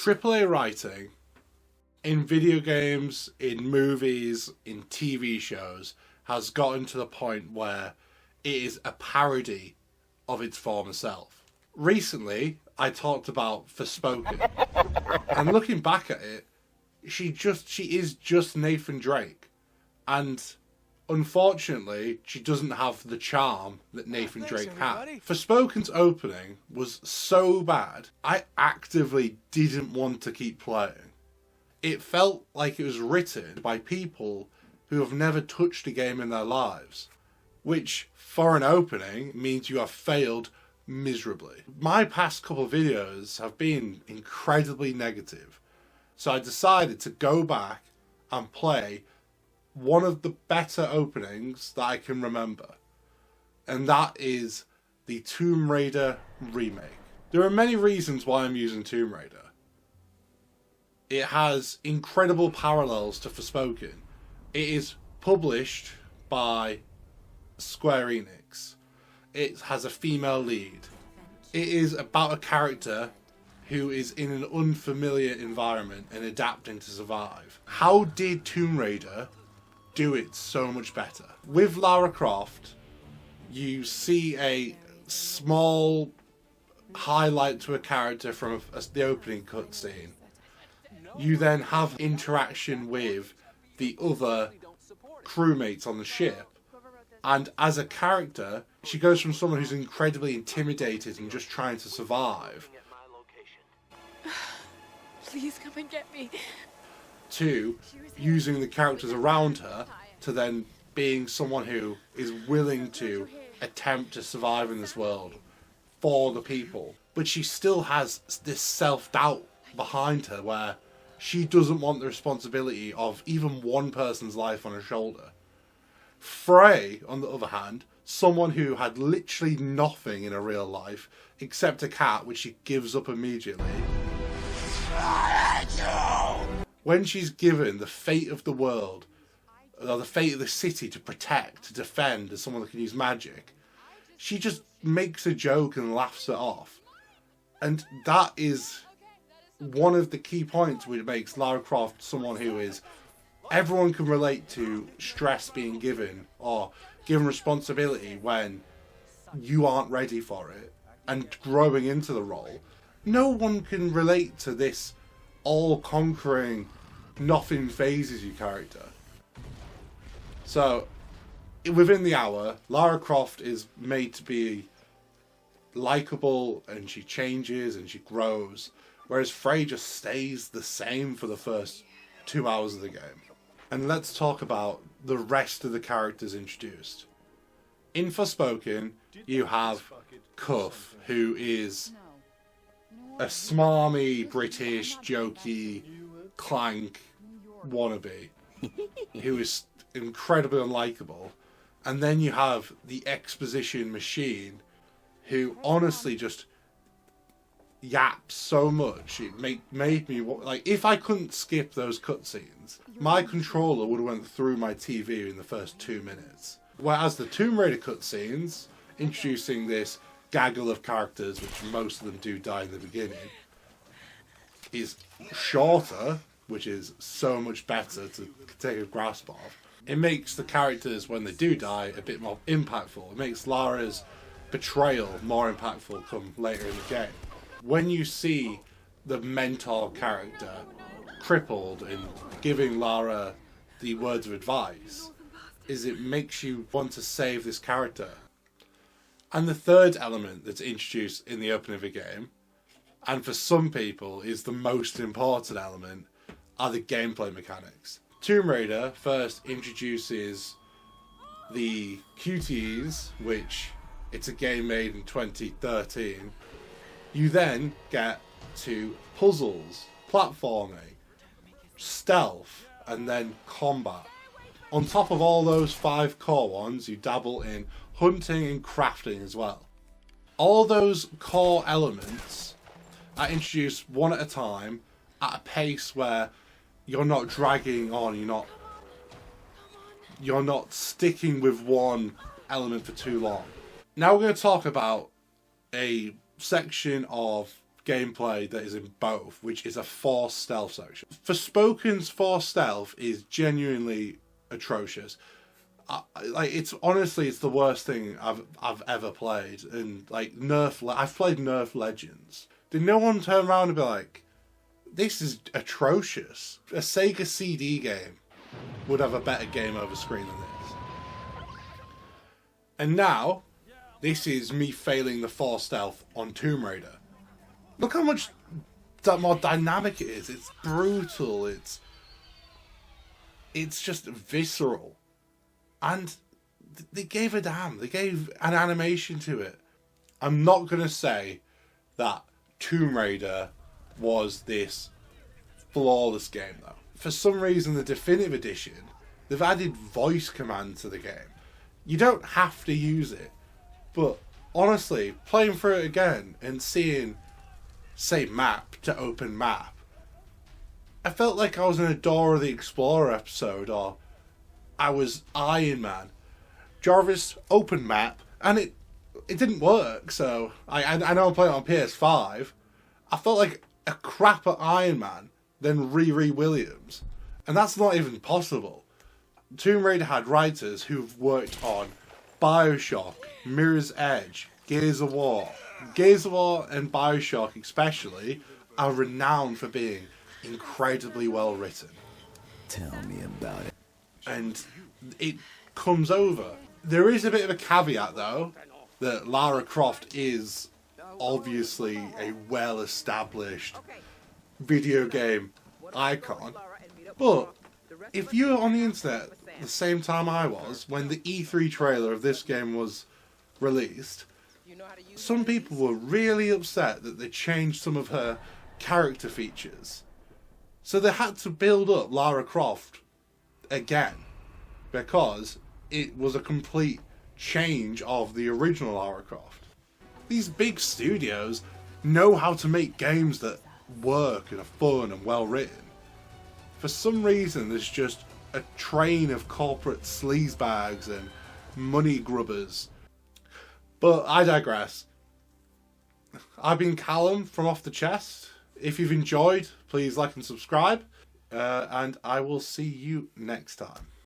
AAA writing in video games, in movies, in TV shows has gotten to the point where it is a parody of its former self. Recently, I talked about Forspoken, and looking back at it, she is just Nathan Drake, and unfortunately, she doesn't have the charm that Nathan Drake had. Forspoken's opening was so bad, I actively didn't want to keep playing. It felt like it was written by people who have never touched a game in their lives, which, for an opening, means you have failed miserably. My past couple of videos have been incredibly negative, so I decided to go back and play one of the better openings that I can remember, and that is the Tomb Raider remake. There are many reasons why I'm using Tomb Raider. It has incredible parallels to Forspoken. It is published by Square Enix. It has a female lead. It is about a character who is in an unfamiliar environment and adapting to survive. How did Tomb Raider do it so much better? With Lara Croft, you see a small highlight to a character from the opening cutscene. You then have interaction with the other crewmates on the ship, and as a character, she goes from someone who's incredibly intimidated and just trying to survive Please come and get me. to using the characters around her to then being someone who is willing to attempt to survive in this world for the people. But she still has this self-doubt behind her where she doesn't want the responsibility of even one person's life on her shoulder. Frey, on the other hand, someone who had literally nothing in her real life except a cat which she gives up immediately. When she's given the fate of the world, or the fate of the city to protect, to defend, as someone that can use magic, she just makes a joke and laughs it off. And that is one of the key points which makes Lara Croft someone who is, everyone can relate to stress being given or given responsibility when you aren't ready for it and growing into the role. No one can relate to this all-conquering, nothing phases you character. So, within the hour, Lara Croft is made to be likeable, and she changes and she grows, whereas Frey just stays the same for the first 2 hours of the game. And let's talk about the rest of the characters introduced. In Forspoken, you have Cuff, who is a smarmy, British, jokey, Clank wannabe, who is incredibly unlikable. And then you have the exposition machine, who honestly just yaps so much. It made me, like, if I couldn't skip those cutscenes, my controller would have went through my TV in the first 2 minutes. Whereas the Tomb Raider cutscenes, introducing this gaggle of characters, which most of them do die in the beginning, is shorter, which is so much better to take a grasp of. It makes the characters, when they do die, a bit more impactful. It makes Lara's betrayal more impactful come later in the game. When you see the mentor character crippled and giving Lara the words of advice, it makes you want to save this character. And the third element that's introduced in the opening of the game, and for some people is the most important element, are the gameplay mechanics. Tomb Raider first introduces the QTEs, which it's a game made in 2013. You then get to puzzles, platforming, stealth, and then combat. On top of all those 5 core ones, you dabble in hunting and crafting as well. All those core elements are introduced one at a time at a pace where you're not dragging on, you're not sticking with one element for too long. Now we're going to talk about a section of gameplay that is in both, which is a forced stealth section. Forspoken's forced stealth is genuinely atrocious. It's honestly, it's the worst thing I've ever played. And like I've played Nerf Legends. Did no one turn around and be like, "This is atrocious"? A Sega CD game would have a better game over screen than this. And now, this is me failing the forced stealth on Tomb Raider. Look how much more dynamic it is. It's brutal. It's just visceral. And they gave a damn. They gave an animation to it. I'm not going to say that Tomb Raider was this flawless game, though. For some reason, the Definitive Edition, they've added voice command to the game. You don't have to use it. But honestly, playing through it again and seeing, say, map to open map, I felt like I was in a Dora the Explorer episode, or I was Iron Man. Jarvis, open map, and it didn't work, so I know I'm playing it on PS5. I felt like a crapper Iron Man than Riri Williams, and that's not even possible. Tomb Raider had writers who've worked on Bioshock, Mirror's Edge, Gears of War. Gears of War and Bioshock especially are renowned for being incredibly well written. Tell me about it. And it comes over. There is a bit of a caveat though, that Lara Croft is obviously a well-established video game icon. But if you were on the internet the same time I was, when the E3 trailer of this game was released, some people were really upset that they changed some of her character features. So they had to build up Lara Croft again, because it was a complete change of the original Lara Croft. These big studios know how to make games that work and are fun and well written. For some reason, there's just a train of corporate sleazebags and money grubbers. But I digress. I've been Callum from Off the Chest. If you've enjoyed, please like and subscribe. And I will see you next time.